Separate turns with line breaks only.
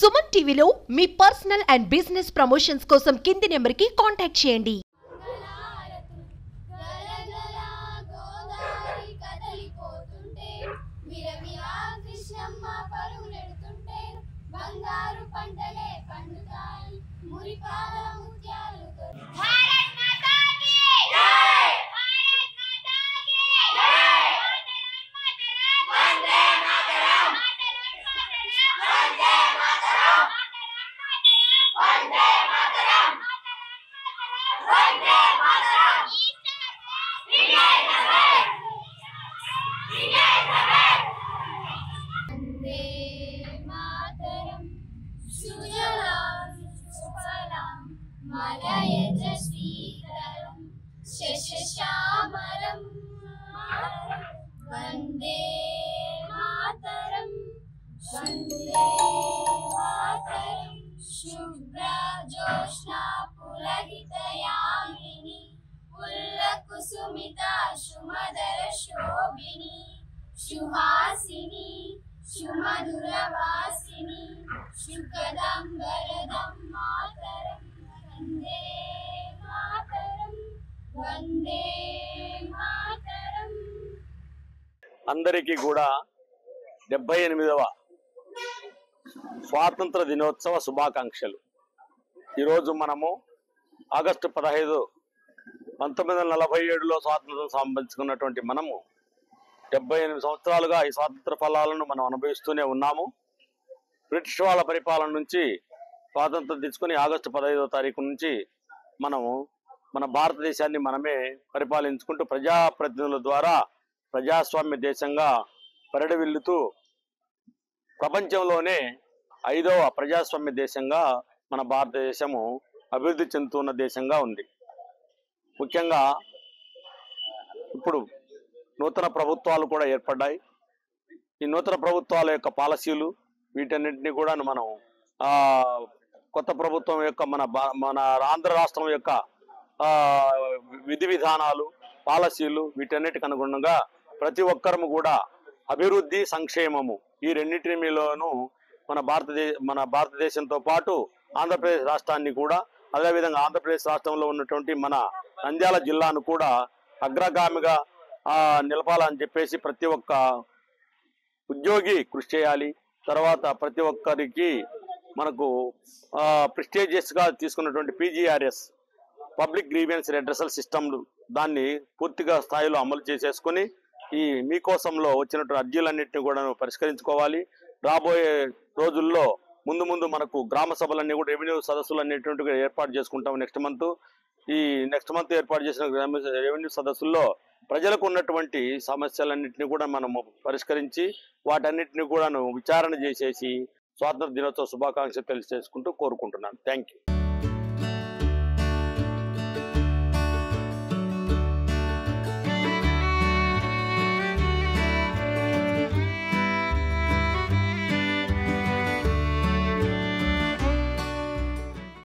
సుమన్ టీవీలో మీ personal and business promotions కోసం కింది నెంబర్కి కాంటాక్ట్ చేయండి.
वंदे मातरम वंदे मातरम शुभ्रा जोष्ना पुलकितयामिनी पुल्लकुसुमिता सुमधुर शोभिनी सुहासिनी सुमधुरवासिनी सुखदं वरदं मातरम वंदे मातरम वंदे मातरम.
అందరికీ కూడా 78వ స్వాతంత్ర దినోత్సవ శుభాకాంక్షలు. ఈరోజు మనము ఆగస్టు 15, 1947లో స్వాతంత్రం సంపాదించుకున్నటువంటి మనము 78 సంవత్సరాలుగా ఈ స్వాతంత్ర ఫలాలను మనం అనుభవిస్తూనే ఉన్నాము. బ్రిటిష్ వాళ్ళ పరిపాలన నుంచి స్వాతంత్రం తీసుకుని ఆగస్టు 15వ తారీఖు నుంచి మనము మన భారతదేశాన్ని మనమే పరిపాలించుకుంటూ ప్రజాప్రతినిధుల ద్వారా ప్రజాస్వామ్య దేశంగా పరిడవిల్లుతూ ప్రపంచంలోనే 5వ ప్రజాస్వామ్య దేశంగా మన భారతదేశము అభివృద్ధి చెందుతున్న దేశంగా ఉంది. ముఖ్యంగా ఇప్పుడు నూతన ప్రభుత్వాలు కూడా ఏర్పడ్డాయి. ఈ నూతన ప్రభుత్వాల యొక్క పాలసీలు వీటన్నింటినీ కూడా మనం కొత్త ప్రభుత్వం యొక్క మన ఆంధ్ర రాష్ట్రం యొక్క విధి విధానాలు పాలసీలు వీటన్నిటికి అనుగుణంగా ప్రతి ఒక్కరము కూడా అభివృద్ధి సంక్షేమము ఈ రెండింటిలోనూ మన భారతదేశంతో పాటు ఆంధ్రప్రదేశ్ రాష్ట్రాన్ని కూడా అదేవిధంగా ఆంధ్రప్రదేశ్ రాష్ట్రంలో ఉన్నటువంటి మన నంద్యాల జిల్లాను కూడా అగ్రగామిగా నిలపాలని చెప్పేసి ప్రతి ఒక్క ఉద్యోగి కృషి చేయాలి. తర్వాత ప్రతి ఒక్కరికి మనకు ప్రెస్టీజియస్గా తీసుకున్నటువంటి PGRS పబ్లిక్ గ్రీవెన్స్ రెడ్రెసల్ సిస్టమ్లు దాన్ని పూర్తిగా స్థాయిలో అమలు చేసేసుకొని ఈ మీకోసంలో వచ్చినటువంటి అర్జీలన్నింటినీ కూడా పరిష్కరించుకోవాలి. రాబోయే రోజుల్లో ముందు మనకు గ్రామ సభలన్నీ కూడా రెవెన్యూ సదస్సులు అనేటువంటివి ఏర్పాటు చేసుకుంటాం. నెక్స్ట్ మంత్ ఏర్పాటు చేసిన రెవెన్యూ సదస్సుల్లో ప్రజలకు ఉన్నటువంటి సమస్యలన్నింటినీ కూడా మనము పరిష్కరించి వాటన్నిటిని కూడా విచారణ చేసేసి స్వాతంత్ర దినోత్సవ శుభాకాంక్షలు తెలియజేసుకుంటూ కోరుకుంటున్నాను. Thank you.